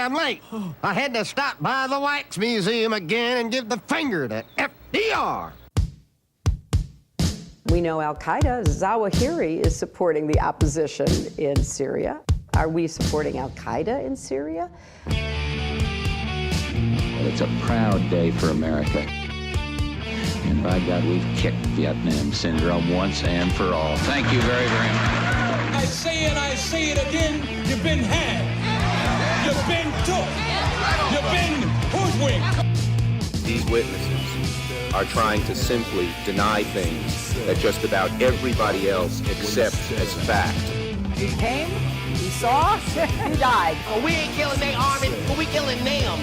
sorry I'm late. I had to stop by the Wax Museum again and give the finger to FDR. We know Al-Qaeda, Zawahiri is supporting the opposition in Syria. Are we supporting Al-Qaeda in Syria? It's a proud day for America. And by God, we've kicked Vietnam syndrome once and for all. Thank you very, very much. I say it, I say it again, you've been had. You've been took. You've been hoodwinked. These witnesses are trying to simply deny things that just about everybody else accepts as fact. He came, he saw, he died. Well, we ain't killing their army, but we killing them.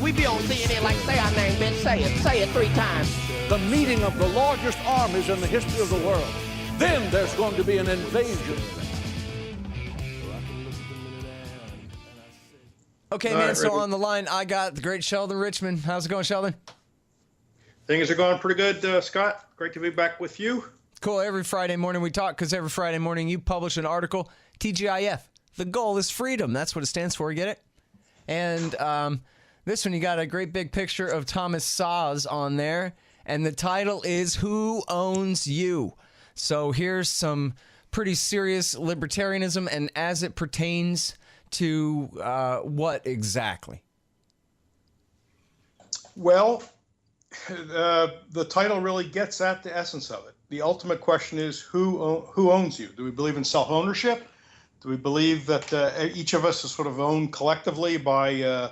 We be on CNN like, say our name, bitch, say it 3 times. The meeting of the largest armies in the history of the world. Then there's going to be an invasion. Okay, man, so on the line, I got the great Sheldon Richman. How's it going, Sheldon? Things are going pretty good, Scott. Great to be back with you. Cool. Every Friday morning we talk because every Friday morning you publish an article, TGIF. The goal is freedom. That's what it stands for. Get it? And this one, you got a great big picture of Thomas Sowell on there. And the title is Who Owns You? So here's some pretty serious libertarianism and as it pertains to what exactly? Well, the title really gets at the essence of it. The ultimate question is who owns you? Do we believe in self-ownership? Do we believe that each of us is sort of owned collectively by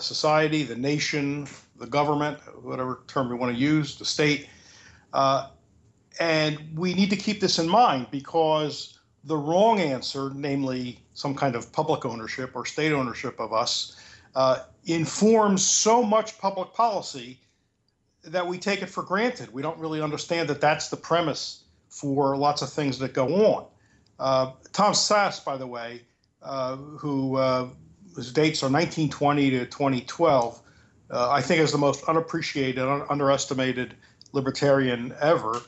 society, the nation, the government, whatever term we want to use, the state? And we need to keep this in mind because the wrong answer, namely some kind of public ownership or state ownership of us, informs so much public policy that we take it for granted. We don't really understand that that's the premise for lots of things that go on. Tom Sowell, by the way, whose dates are 1920 to 2012, I think is the most unappreciated, underestimated libertarian ever.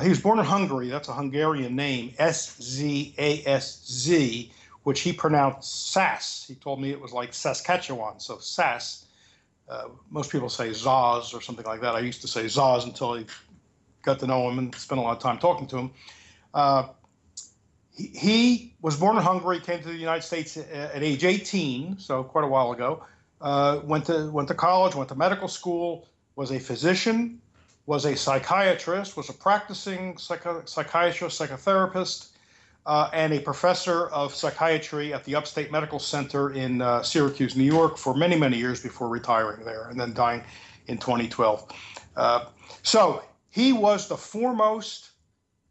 He was born in Hungary. That's a Hungarian name, Szaszz, which he pronounced Sass. He told me it was like Saskatchewan, so Sass. Most people say Zaz or something like that. I used to say Zaz until I got to know him and spent a lot of time talking to him. He was born in Hungary, came to the United States at age 18, so quite a while ago. Went to college, went to medical school, was a physician, was a psychiatrist, was a practicing psychiatrist, psychotherapist, and a professor of psychiatry at the Upstate Medical Center in Syracuse, New York, for many, many years before retiring there and then dying in 2012. So he was the foremost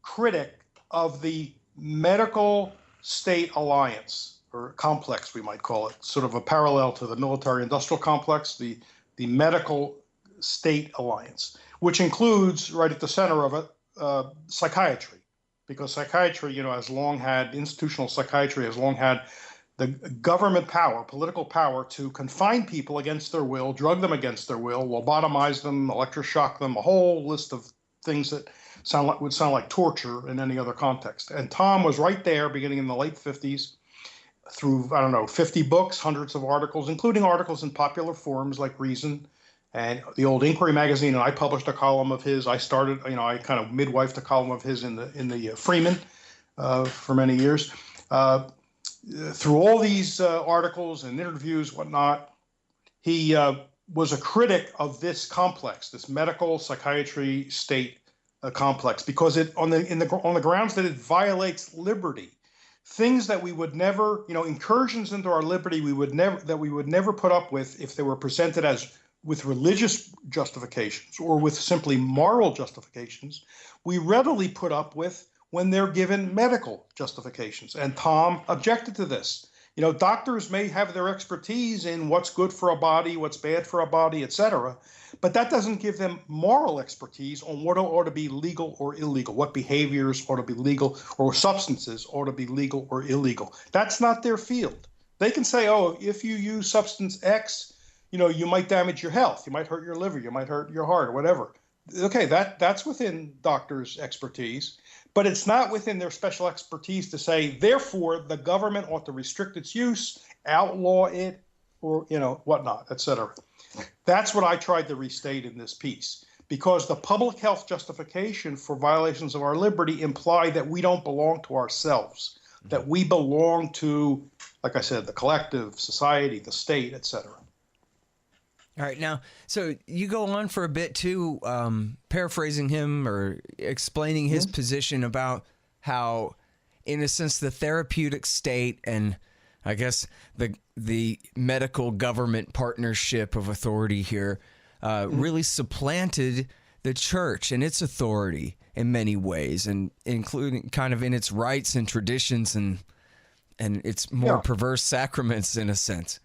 critic of the medical state alliance, or complex, we might call it, sort of a parallel to the military-industrial complex, the medical state alliance, which includes, right at the center of it, psychiatry. Because psychiatry, has long had, institutional psychiatry has long had the government power, political power to confine people against their will, drug them against their will, lobotomize them, electroshock them, a whole list of things that would sound like torture in any other context. And Tom was right there beginning in the late 50s through, 50 books, hundreds of articles, including articles in popular forums like Reason and the old Inquiry magazine, and I published a column of his. I started, I kind of midwifed a column of his in the Freeman for many years. Through all these articles and interviews, whatnot, he was a critic of this complex, this medical psychiatry state complex, because it on the grounds that it violates liberty, things that we would never, incursions into our liberty we would never put up with if they were presented as with religious justifications or with simply moral justifications, we readily put up with when they're given medical justifications. And Tom objected to this. Doctors may have their expertise in what's good for a body, what's bad for a body, etc., but that doesn't give them moral expertise on what ought to be legal or illegal, what behaviors ought to be legal or substances ought to be legal or illegal. That's not their field. They can say, oh, if you use substance X, you might damage your health, you might hurt your liver, you might hurt your heart, or whatever. Okay, that's within doctors' expertise, but it's not within their special expertise to say, therefore, the government ought to restrict its use, outlaw it, or, whatnot, et cetera. That's what I tried to restate in this piece, because the public health justification for violations of our liberty imply that we don't belong to ourselves, that we belong to, like I said, the collective, society, the state, et cetera. All right, now, so you go on for a bit too, paraphrasing him or explaining his position about how, in a sense, the therapeutic state and I guess the medical government partnership of authority here really supplanted the church and its authority in many ways, and including kind of in its rites and traditions and its more perverse sacraments in a sense.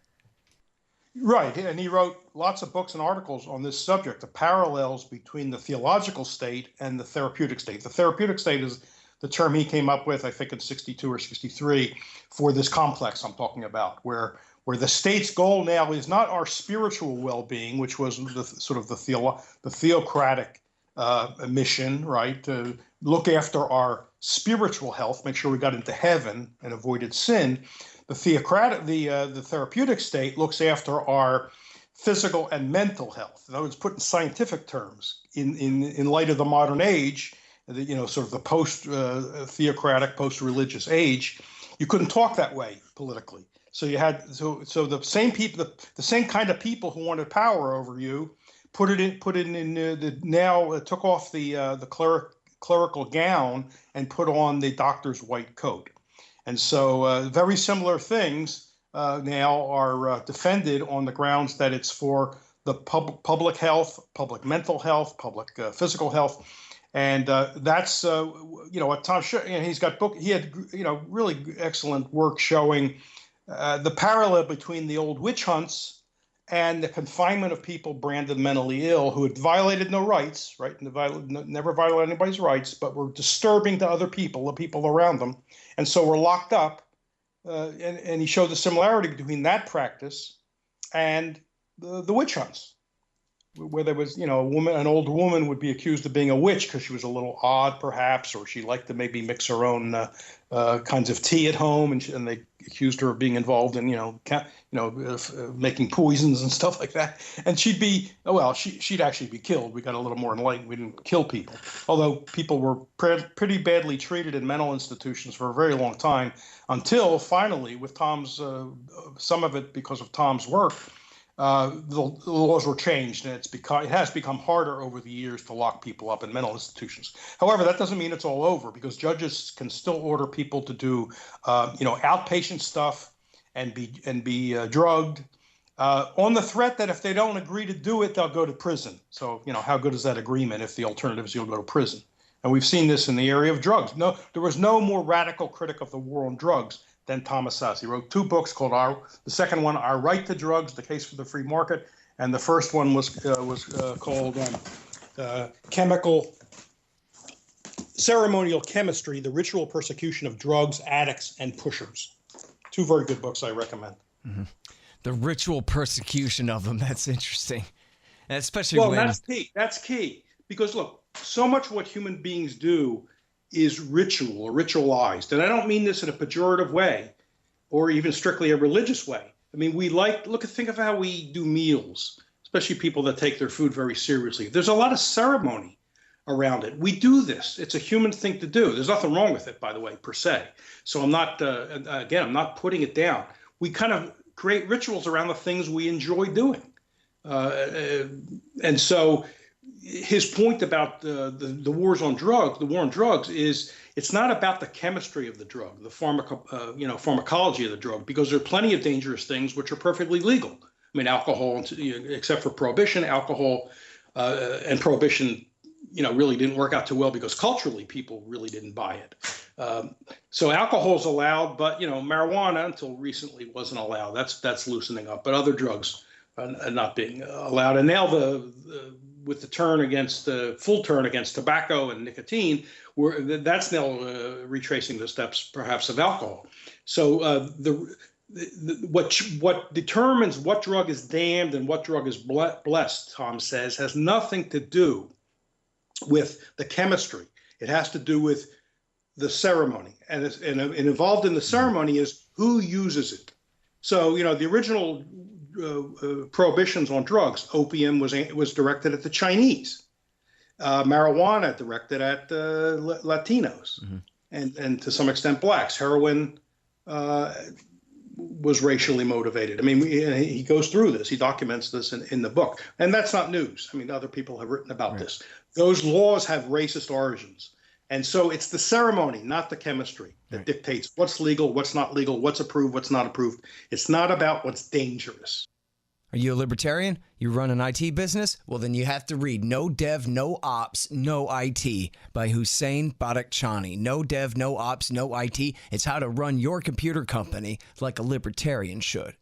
Right, and he wrote lots of books and articles on this subject, the parallels between the theological state and the therapeutic state. The therapeutic state is the term he came up with, I think in 62 or 63, for this complex I'm talking about, where the state's goal now is not our spiritual well-being, which was the theocratic mission, right, to look after our spiritual health, make sure we got into heaven and avoided sin. The therapeutic state looks after our physical and mental health. In other words, put in scientific terms, in light of the modern age, sort of the post-theocratic, post-religious age, you couldn't talk that way politically. So you had so the same people, the same kind of people who wanted power over you, took off the clerical gown and put on the doctor's white coat. And so very similar things now are defended on the grounds that it's for the public health, public mental health, public physical health. And that's, what Tom, he's got he had, really excellent work showing the parallel between the old witch hunts and the confinement of people branded mentally ill who had violated no rights, right? Never violated anybody's rights, but were disturbing to other people, the people around them. And so were locked up. And he showed the similarity between that practice and the witch hunts, where there was, an older woman would be accused of being a witch because she was a little odd, perhaps, or she liked to maybe mix her own kinds of tea at home, and they accused her of being involved in, making poisons and stuff like that. And she'd actually be killed. We got a little more enlightened. We didn't kill people, although people were pretty badly treated in mental institutions for a very long time, until finally, with Tom's, some of it because of Tom's work, the laws were changed, and it has become harder over the years to lock people up in mental institutions. However, that doesn't mean it's all over, because judges can still order people to do, outpatient stuff and be drugged, on the threat that if they don't agree to do it, they'll go to prison. So, how good is that agreement if the alternative is you'll go to prison? And we've seen this in the area of drugs. No, there was no more radical critic of the war on drugs than Thomas Szasz. He wrote two books called the second one, Our Right to Drugs, The Case for the Free Market, and the first one was called Ceremonial Chemistry, The Ritual Persecution of Drugs, Addicts, and Pushers. Two very good books I recommend. Mm-hmm. The ritual persecution of them, that's interesting. And especially that's key. Because look, so much of what human beings do is ritual or ritualized. And I don't mean this in a pejorative way or even strictly a religious way. I mean, think of how we do meals, especially people that take their food very seriously. There's a lot of ceremony around it. We do this. It's a human thing to do. There's nothing wrong with it, by the way, per se. So I'm not putting it down. We kind of create rituals around the things we enjoy doing. And so his point about the war on drugs is it's not about the chemistry of the drug, the pharmacology of the drug, because there are plenty of dangerous things which are perfectly legal. I mean, alcohol, except for prohibition, and prohibition, really didn't work out too well because culturally people really didn't buy it. So alcohol is allowed, but marijuana until recently wasn't allowed. That's loosening up, but other drugs are not being allowed. And now with the full turn against tobacco and nicotine, that's now retracing the steps perhaps of alcohol. So what determines what drug is damned and what drug is blessed, Tom says, has nothing to do with the chemistry. It has to do with the ceremony, and involved in the ceremony is who uses it. So the original prohibitions on drugs. Opium was directed at the Chinese. Marijuana directed at Latinos, and to some extent blacks. Heroin was racially motivated. I mean, he goes through this. He documents this in the book. And that's not news. I mean, other people have written about this. Those laws have racist origins. And so it's the ceremony, not the chemistry, that dictates what's legal, what's not legal, what's approved, what's not approved. It's not about what's dangerous. Are you a libertarian? You run an IT business? Well, then you have to read No Dev, No Ops, No IT by Hussein Badakhshani. No Dev, No Ops, No IT. It's how to run your computer company like a libertarian should.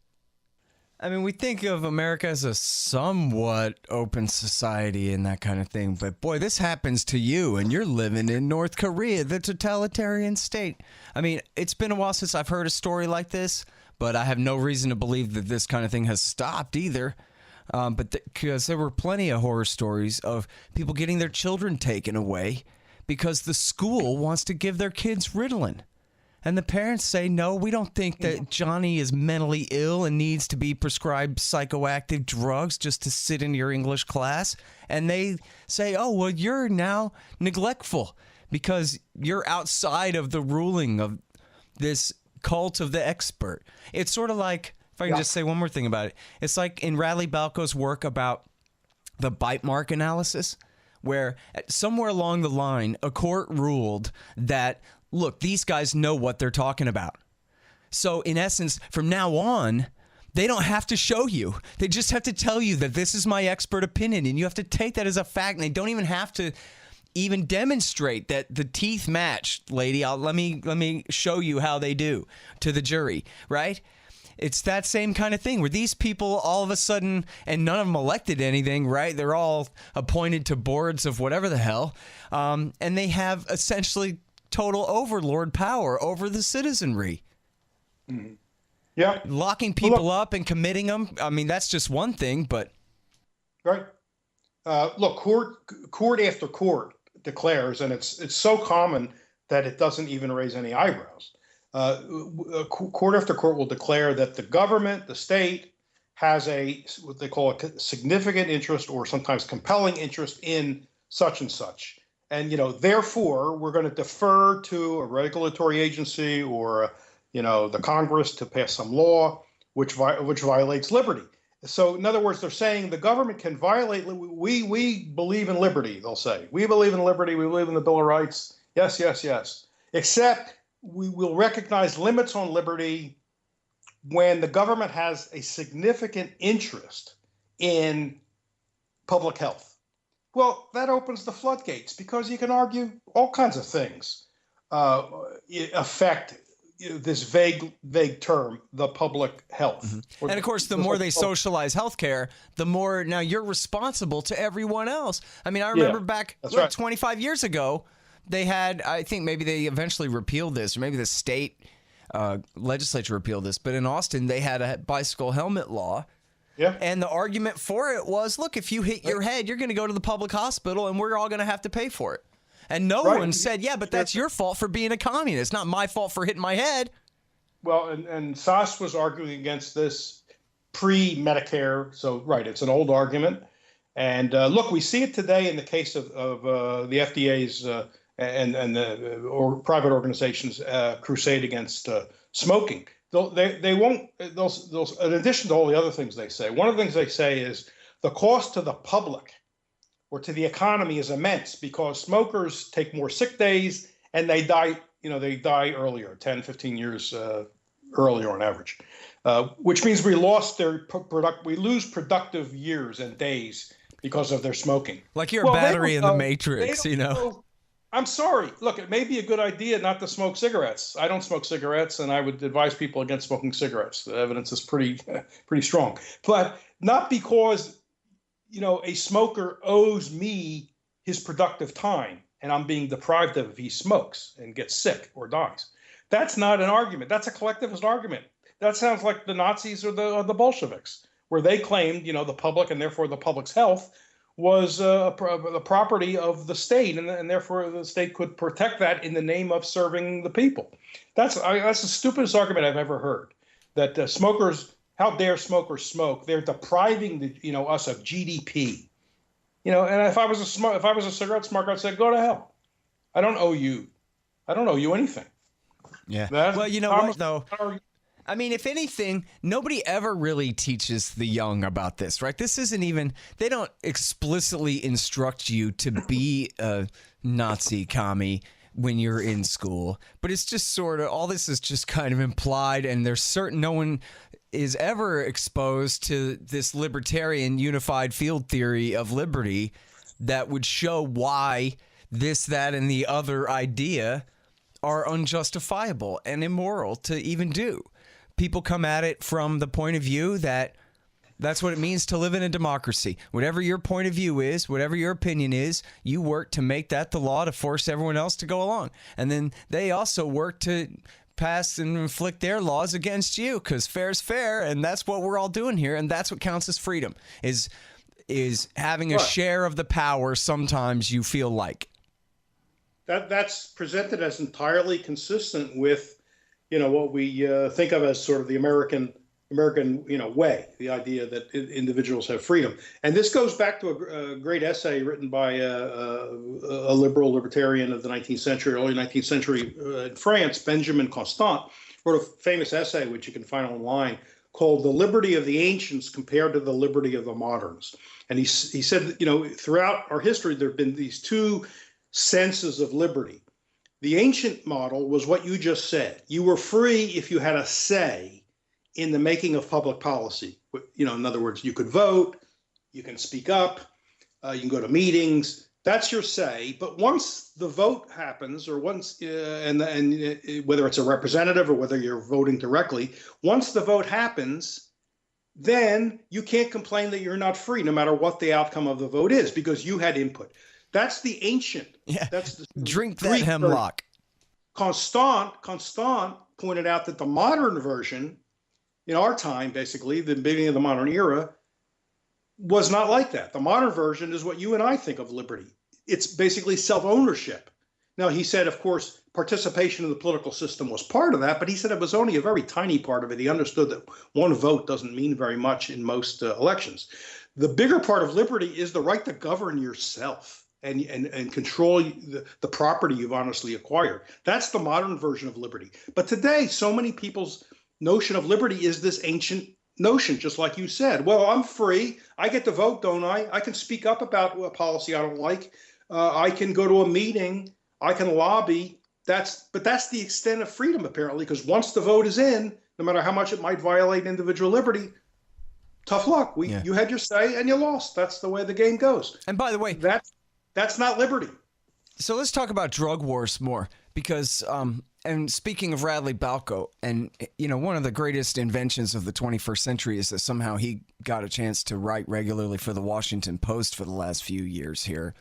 I mean, we think of America as a somewhat open society and that kind of thing, but boy, this happens to you and you're living in North Korea, the totalitarian state. I mean, it's been a while since I've heard a story like this, but I have no reason to believe that this kind of thing has stopped either. Because there were plenty of horror stories of people getting their children taken away because the school wants to give their kids Ritalin. And the parents say, no, we don't think that Johnny is mentally ill and needs to be prescribed psychoactive drugs just to sit in your English class. And they say, oh, well, you're now neglectful because you're outside of the ruling of this cult of the expert. It's sort of like, if I can just say one more thing about it, it's like in Radley Balco's work about the bite mark analysis, where somewhere along the line, a court ruled that, look, these guys know what they're talking about. So in essence, from now on, they don't have to show you. They just have to tell you that this is my expert opinion, and you have to take that as a fact, and they don't even have to even demonstrate that the teeth match, lady. Let me show you how they do to the jury, right? It's that same kind of thing where these people all of a sudden, and none of them elected anything, right? They're all appointed to boards of whatever the hell, and they have essentially total overlord power over the citizenry. Mm-hmm. Yeah. Locking people up and committing them. I mean, that's just one thing, but. Right. Look, court after court declares, and it's so common that it doesn't even raise any eyebrows. Court after court will declare that the government, the state, has what they call a significant interest or sometimes compelling interest in such and such. And, therefore, we're going to defer to a regulatory agency or, the Congress to pass some law which violates liberty. So, in other words, they're saying the government can violate. We believe in liberty, they'll say. We believe in liberty. We believe in the Bill of Rights. Yes, yes, yes. Except we will recognize limits on liberty when the government has a significant interest in public health. Well, that opens the floodgates because you can argue all kinds of things affect this vague term, the public health. Mm-hmm. And of course, the more they socialize healthcare, the more now you're responsible to everyone else. I mean, I remember back 25 years ago, they had, I think maybe they eventually repealed this, or maybe the state legislature repealed this, but in Austin, they had a bicycle helmet law. Yeah. And the argument for it was, look, if you hit your head, you're going to go to the public hospital and we're all going to have to pay for it. And no one said, yeah, but that's your fault for being a communist, not my fault for hitting my head. Well, and Sass was arguing against this pre-Medicare. So, it's an old argument. And look, we see it today in the case of the FDA's and the private organizations' crusade against smoking. They won't, in addition to all the other things they say, one of the things they say is the cost to the public or to the economy is immense because smokers take more sick days and they die earlier, 10, 15 years earlier on average, which means we lose productive years and days because of their smoking. Like you're a battery in the Matrix, I'm sorry. Look, it may be a good idea not to smoke cigarettes. I don't smoke cigarettes, and I would advise people against smoking cigarettes. The evidence is pretty strong. But not because, a smoker owes me his productive time, and I'm being deprived of it if he smokes and gets sick or dies. That's not an argument. That's a collectivist argument. That sounds like the Nazis or the Bolsheviks, where they claimed, the public and therefore the public's health was the property of the state, and therefore the state could protect that in the name of serving the people. That's the stupidest argument I've ever heard, that smokers How dare smokers smoke? They're depriving us of GDP. And if I was a cigarette smoker, I'd say, go to hell. I don't owe you anything. Yeah. Well, you know what, though? I mean, if anything, nobody ever really teaches the young about this, right? This isn't even, they don't explicitly instruct you to be a Nazi commie when you're in school, but it's just sort of, all this is just kind of implied, and no one is ever exposed to this libertarian unified field theory of liberty that would show why this, that, and the other idea are unjustifiable and immoral to even do. People come at it from the point of view that that's what it means to live in a democracy. Whatever your point of view is, whatever your opinion is, you work to make that the law to force everyone else to go along. And then they also work to pass and inflict their laws against you, because fair is fair, and that's what we're all doing here, and that's what counts as freedom, is having a share of the power sometimes you feel like. That's presented as entirely consistent with, what we think of as sort of the American way, the idea that individuals have freedom. And this goes back to a great essay written by a liberal libertarian of the 19th century, early 19th century in France, Benjamin Constant, wrote a famous essay, which you can find online, called The Liberty of the Ancients Compared to the Liberty of the Moderns. And he said, throughout our history, there have been these two senses of liberty. The ancient model was what you just said. You were free if you had a say in the making of public policy. In other words, you could vote, you can speak up, you can go to meetings. That's your say. But once the vote happens, or once, and whether it's a representative or whether you're voting directly, once the vote happens, then you can't complain that you're not free, no matter what the outcome of the vote is, because you had input. That's the ancient. Yeah. That's the drink that hemlock. Constant pointed out that the modern version, in our time, basically, the beginning of the modern era, was not like that. The modern version is what you and I think of liberty. It's basically self-ownership. Now, he said, of course, participation in the political system was part of that, but he said it was only a very tiny part of it. He understood that one vote doesn't mean very much in most elections. The bigger part of liberty is the right to govern yourself and control the property you've honestly acquired. That's the modern version of liberty. But today, so many people's notion of liberty is this ancient notion, just like you said. Well, I'm free. I get to vote, don't I? I can speak up about a policy I don't like. I can go to a meeting. I can lobby. But that's the extent of freedom, apparently, because once the vote is in, no matter how much it might violate individual liberty, tough luck. You had your say and you lost. That's the way the game goes. And by the way, that's not liberty. So let's talk about drug wars more, because and speaking of Radley Balco, and one of the greatest inventions of the 21st century is that somehow he got a chance to write regularly for the Washington Post for the last few years here,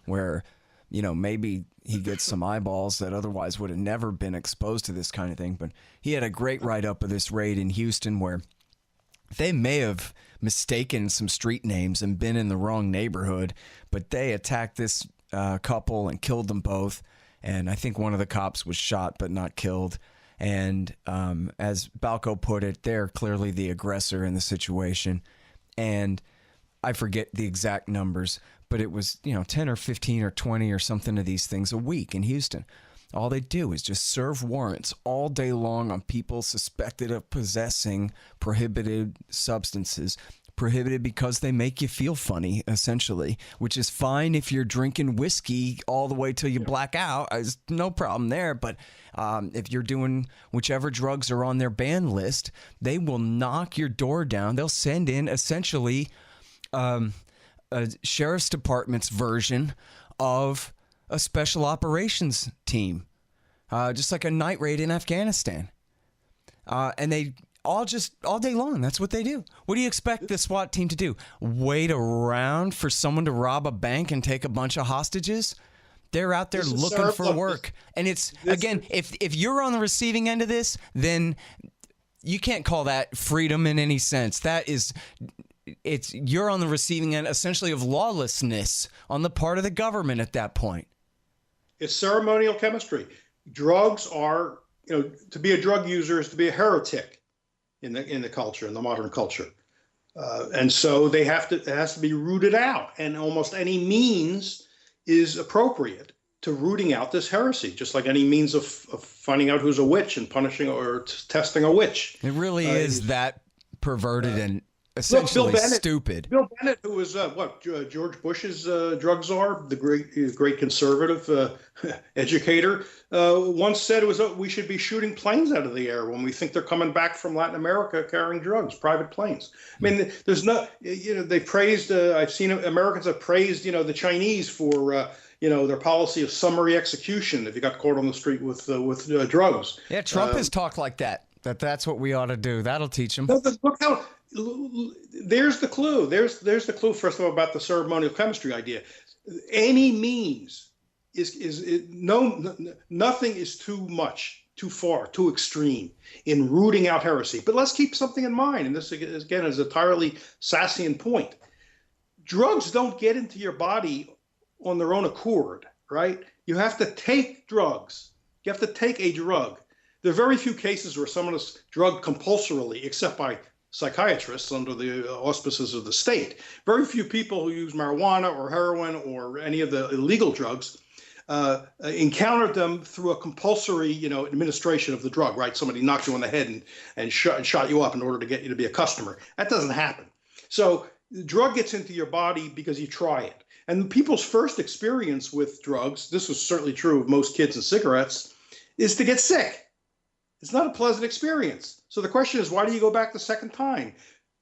where maybe he gets some eyeballs that otherwise would have never been exposed to this kind of thing. But he had a great write-up of this raid in Houston where they may have mistaken some street names and been in the wrong neighborhood, but they attacked this couple and killed them both. And I think one of the cops was shot but not killed. And as Balco put it, they're clearly the aggressor in the situation. And I forget the exact numbers, but it was 10 or 15 or 20 or something of these things a week in Houston. All they do is just serve warrants all day long on people suspected of possessing prohibited substances. Prohibited because they make you feel funny, essentially, which is fine if you're drinking whiskey all the way till you black out. There's no problem there. But if you're doing whichever drugs are on their ban list, they will knock your door down. They'll send in essentially a sheriff's department's version of a special operations team, just like a night raid in Afghanistan. And they all day long, that's what they do. What do you expect the SWAT team to do? Wait around for someone to rob a bank and take a bunch of hostages? They're out there looking for work. And it's, again, if you're on the receiving end of this, then you can't call that freedom in any sense. You're on the receiving end, essentially, of lawlessness on the part of the government at that point. It's ceremonial chemistry. Drugs are, to be a drug user is to be a heretic. in the culture, in the modern culture. And so it has to be rooted out, and almost any means is appropriate to rooting out this heresy, just like any means of finding out who's a witch and punishing or testing a witch. It really is that perverted and essentially stupid. Bill Bennett, who was George Bush's drug czar, the great conservative educator, once said we should be shooting planes out of the air when we think they're coming back from Latin America carrying drugs, private planes. I mean, there's no, they praised. I've seen Americans have praised, the Chinese for. Their policy of summary execution if you got caught on the street with drugs. Yeah, Trump has talked like that. That's what we ought to do. That'll teach him. Look how. There's the clue. There's the clue. First of all, about the ceremonial chemistry idea. Any means nothing is too much, too far, too extreme in rooting out heresy. But let's keep something in mind, and this again is an entirely Sassian point. Drugs don't get into your body on their own accord, right? You have to take drugs. You have to take a drug. There are very few cases where someone is drugged compulsorily, except by psychiatrists under the auspices of the state. Very few people who use marijuana or heroin or any of the illegal drugs encountered them through a compulsory, administration of the drug, right? Somebody knocked you on the head and shot you up in order to get you to be a customer. That doesn't happen. So the drug gets into your body because you try it. And people's first experience with drugs, this was certainly true of most kids and cigarettes, is to get sick. It's not a pleasant experience. So the question is, why do you go back the second time?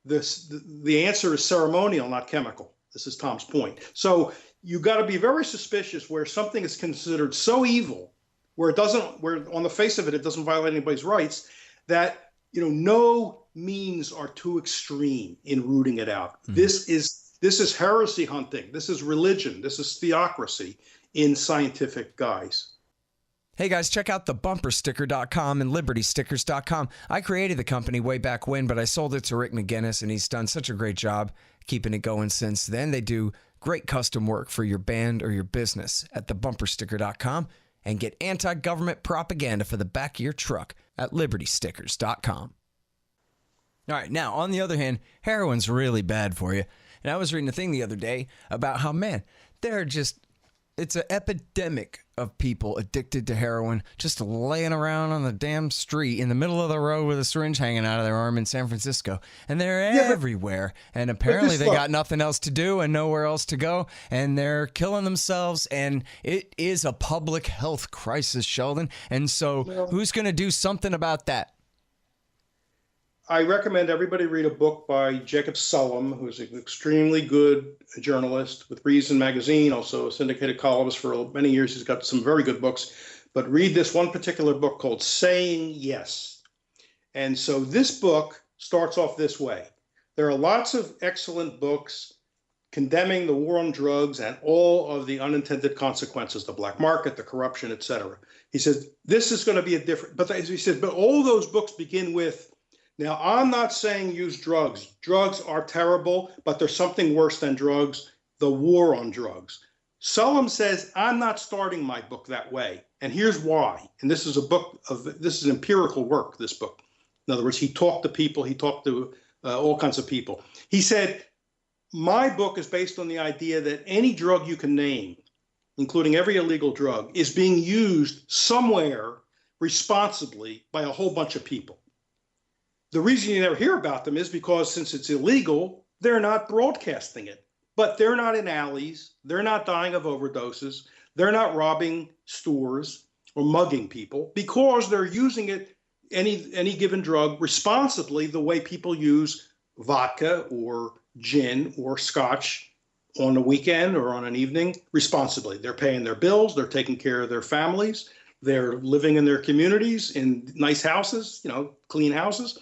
The answer is ceremonial, not chemical. This is Tom's point. So you got to be very suspicious where something is considered so evil, where on the face of it, it doesn't violate anybody's rights, that no means are too extreme in rooting it out. Mm-hmm. This is heresy hunting. This is religion. This is theocracy in scientific guise. Hey guys, check out thebumpersticker.com and libertystickers.com. I created the company way back when, but I sold it to Rick McGinnis, and he's done such a great job keeping it going since then. They do great custom work for your band or your business at thebumpersticker.com, and get anti-government propaganda for the back of your truck at libertystickers.com. All right, now, on the other hand, heroin's really bad for you. And I was reading a thing the other day about how, man, it's an epidemic of people addicted to heroin just laying around on the damn street in the middle of the road with a syringe hanging out of their arm in San Francisco. And they're everywhere. And apparently they got nothing else to do and nowhere else to go. And they're killing themselves. And it is a public health crisis, Sheldon. And so who's going to do something about that? I recommend everybody read a book by Jacob Sullum, who's an extremely good journalist with Reason Magazine, also a syndicated columnist for many years. He's got some very good books. But read this one particular book called Saying Yes. And so this book starts off this way. There are lots of excellent books condemning the war on drugs and all of the unintended consequences, the black market, the corruption, et cetera. He says, this is going to be but he said, but all those books begin with, now, I'm not saying use drugs. Drugs are terrible, but there's something worse than drugs, the war on drugs. Sullum says, I'm not starting my book that way. And here's why. And this is this is empirical work, this book. In other words, he talked to people, he talked to all kinds of people. He said, my book is based on the idea that any drug you can name, including every illegal drug, is being used somewhere responsibly by a whole bunch of people. The reason you never hear about them is because since it's illegal, they're not broadcasting it. But they're not in alleys. They're not dying of overdoses. They're not robbing stores or mugging people because they're using it, any given drug, responsibly the way people use vodka or gin or scotch on a weekend or on an evening responsibly. They're paying their bills. They're taking care of their families. They're living in their communities in nice houses, clean houses.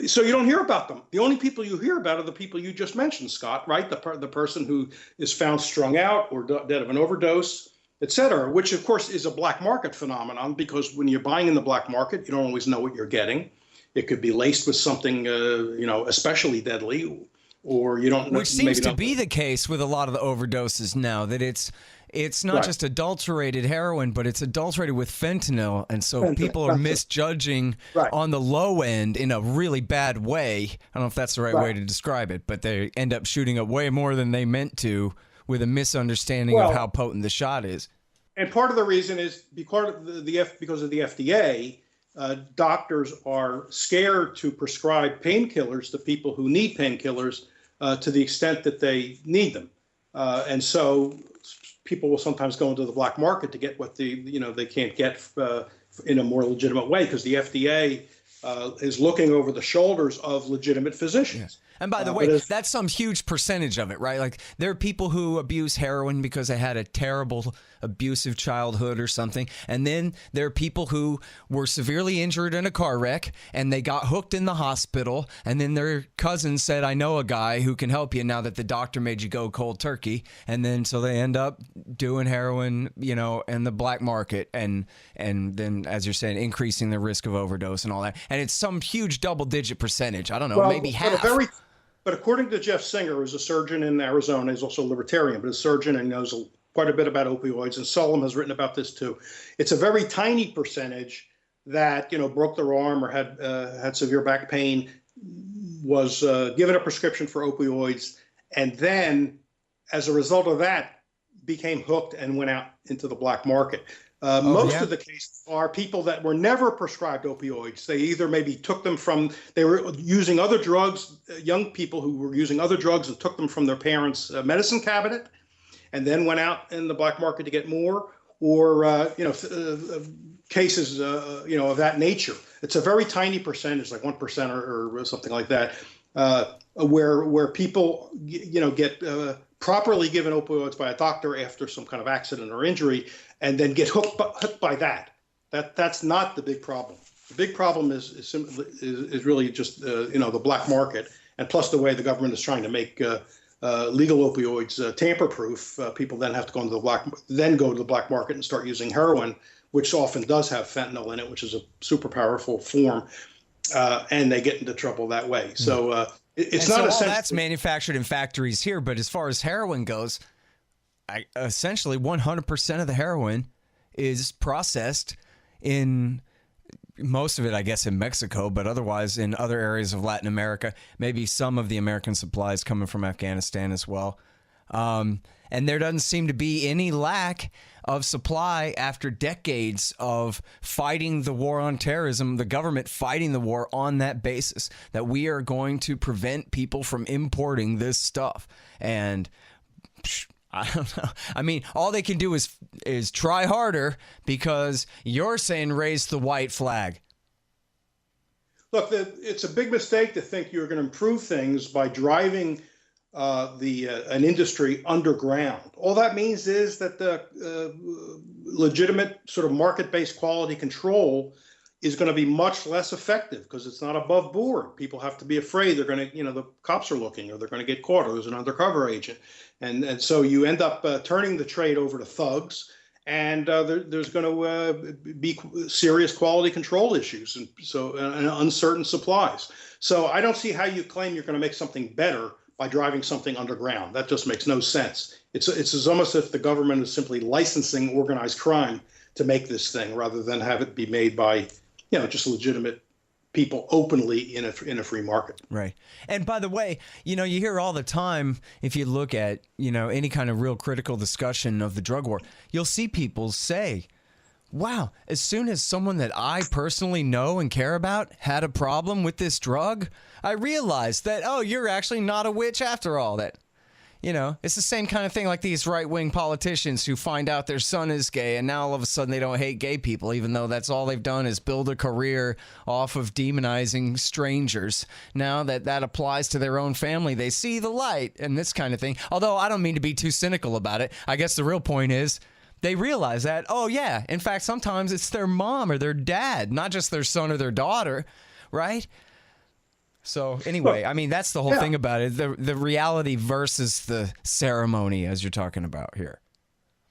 So you don't hear about them. The only people you hear about are the people you just mentioned, Scott, right? The person who is found strung out or dead of an overdose, et cetera, which, of course, is a black market phenomenon because when you're buying in the black market, you don't always know what you're getting. It could be laced with something, especially deadly, or you don't know. Which seems to be the case with a lot of the overdoses now, that it's it's not just adulterated heroin, but it's adulterated with fentanyl. And so people are misjudging on the low end in a really bad way. I don't know if that's the right way to describe it, but they end up shooting up way more than they meant to with a misunderstanding of how potent the shot is. And part of the reason is because of the FDA, doctors are scared to prescribe painkillers to people who need painkillers to the extent that they need them. And so people will sometimes go into the black market to get what they can't get in a more legitimate way, because the FDA is looking over the shoulders of legitimate physicians. And by the way, that's some huge percentage of it, right? Like, there are people who abuse heroin because they had a terrible abusive childhood or something. And then there are people who were severely injured in a car wreck and they got hooked in the hospital. And then their cousin said, I know a guy who can help you now that the doctor made you go cold turkey. And then so they end up doing heroin, in the black market. And then, as you're saying, increasing the risk of overdose and all that. And it's some huge double-digit percentage. I don't know, maybe half. But according to Jeff Singer, who's a surgeon in Arizona, he's also a libertarian, but a surgeon and knows quite a bit about opioids, and Solomon has written about this too. It's a very tiny percentage that broke their arm or had severe back pain, was given a prescription for opioids, and then as a result of that became hooked and went out into the black market. Most of the cases are people that were never prescribed opioids. They either maybe took them they were using other drugs, young people who were using other drugs and took them from their parents' medicine cabinet, and then went out in the black market to get more, or, cases, of that nature. It's a very tiny percentage, like 1% or something like that, where people, get properly given opioids by a doctor after some kind of accident or injury, and then get hooked by that. That's not the big problem. The big problem is really just the black market, and plus the way the government is trying to make legal opioids tamper-proof. People then have to go into the black market and start using heroin, which often does have fentanyl in it, which is a super powerful form, and they get into trouble that way. So it's not all that's manufactured in factories here, but as far as heroin goes, essentially 100% of the heroin is processed in, most of it, I guess, in Mexico, but otherwise in other areas of Latin America. Maybe some of the American supplies coming from Afghanistan as well. And there doesn't seem to be any lack of supply after decades of fighting the war on terrorism, the government fighting the war on that basis, that we are going to prevent people from importing this stuff. And I don't know. I mean, all they can do is try harder, because you're saying raise the white flag. Look, it's a big mistake to think you're going to improve things by driving an industry underground. All that means is that the legitimate sort of market-based quality control is going to be much less effective, because it's not above board. People have to be afraid they're going to, the cops are looking, or they're going to get caught, or there's an undercover agent. And so you end up turning the trade over to thugs, and there's going to be serious quality control issues, and uncertain supplies. So I don't see how you claim you're going to make something better by driving something underground. That just makes no sense. It's almost as if the government is simply licensing organized crime to make this thing, rather than have it be made by just legitimate people openly in a free market. Right. And by the way, you hear all the time, if you look at, any kind of real critical discussion of the drug war, you'll see people say, wow, as soon as someone that I personally know and care about had a problem with this drug, I realized that, oh, you're actually not a witch after all. That, it's the same kind of thing like these right-wing politicians who find out their son is gay, and now all of a sudden they don't hate gay people, even though that's all they've done is build a career off of demonizing strangers. Now that applies to their own family, they see the light and this kind of thing. Although I don't mean to be too cynical about it. I guess the real point is they realize that, oh yeah, in fact, sometimes it's their mom or their dad, not just their son or their daughter, right? So anyway, I mean, that's the whole thing about it, the reality versus the ceremony, as you're talking about here.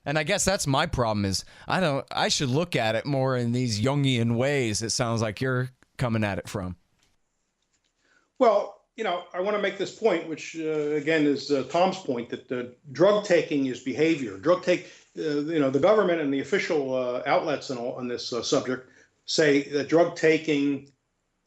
And I guess that's my problem is I should look at it more in these Jungian ways. It sounds like you're coming at it from. Well, I want to make this point, which again is Tom's point, that drug taking is behavior. The government and the official outlets on this subject say that drug taking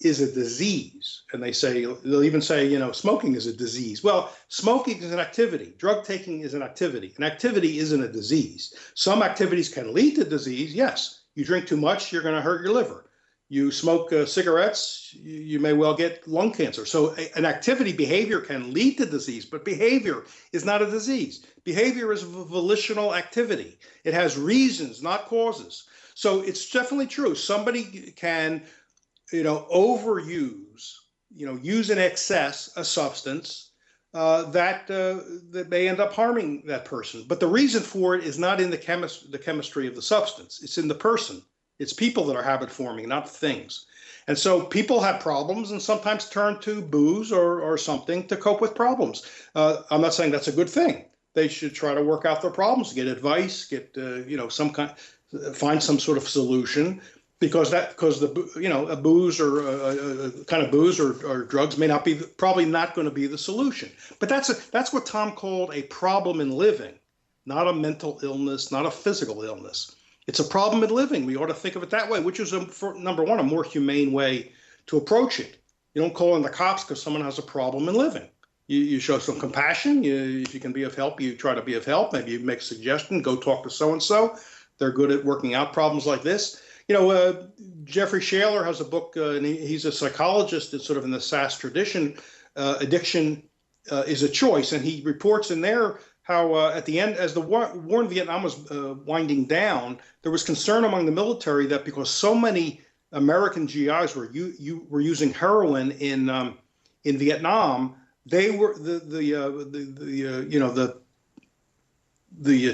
is a disease, and they'll even say, smoking is a disease. Well, smoking is an activity. Drug taking is an activity. An activity isn't a disease. Some activities can lead to disease. Yes, you drink too much, you're going to hurt your liver. You smoke cigarettes, you may well get lung cancer. So an activity, behavior can lead to disease, but behavior is not a disease. Behavior is a volitional activity. It has reasons, not causes. So it's definitely true. Somebody can, overuse, use in excess a substance that may end up harming that person. But the reason for it is not in the chemistry of the substance. It's in the person. It's people that are habit forming, not things. And so people have problems and sometimes turn to booze or something to cope with problems. I'm not saying that's a good thing. They should try to work out their problems, get advice, find some sort of solution, because a booze or a kind of booze or drugs may probably not going to be the solution. But that's what Tom called a problem in living, not a mental illness, not a physical illness. It's a problem in living. We ought to think of it that way, which is, number one, a more humane way to approach it. You don't call in the cops because someone has a problem in living. You show some compassion. If you can be of help, you try to be of help. Maybe you make a suggestion, go talk to so-and-so. They're good at working out problems like this. Jeffrey Shaler has a book, and he's a psychologist that's sort of in the SAS tradition. Addiction is a choice. And he reports in there how at the end, as the war in Vietnam was winding down, there was concern among the military that because so many American GIs were using heroin in Vietnam, they were the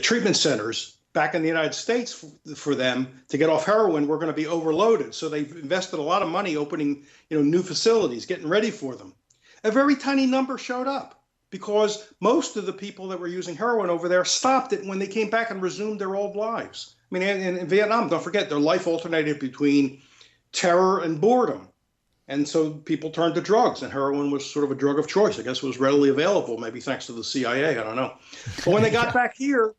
treatment centers back in the United States for them to get off heroin were going to be overloaded. So they invested a lot of money opening new facilities, getting ready for them. A very tiny number showed up, because most of the people that were using heroin over there stopped it when they came back and resumed their old lives. I mean, in Vietnam, don't forget, their life alternated between terror and boredom. And so people turned to drugs, and heroin was sort of a drug of choice. I guess it was readily available, maybe thanks to the CIA, I don't know. But when they got back here,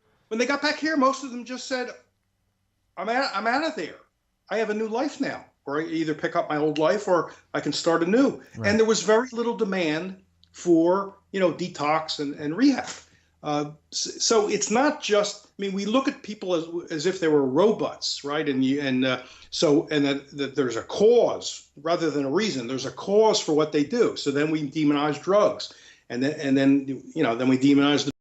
most of them just said, I'm out of there. I have a new life now, or I either pick up my old life or I can start anew. Right. And there was very little demand for detox and rehab. So it's not just, we look at people as if they were robots, right? And that there's a cause rather than a reason. There's a cause for what they do. So then we demonize drugs, and then we demonize the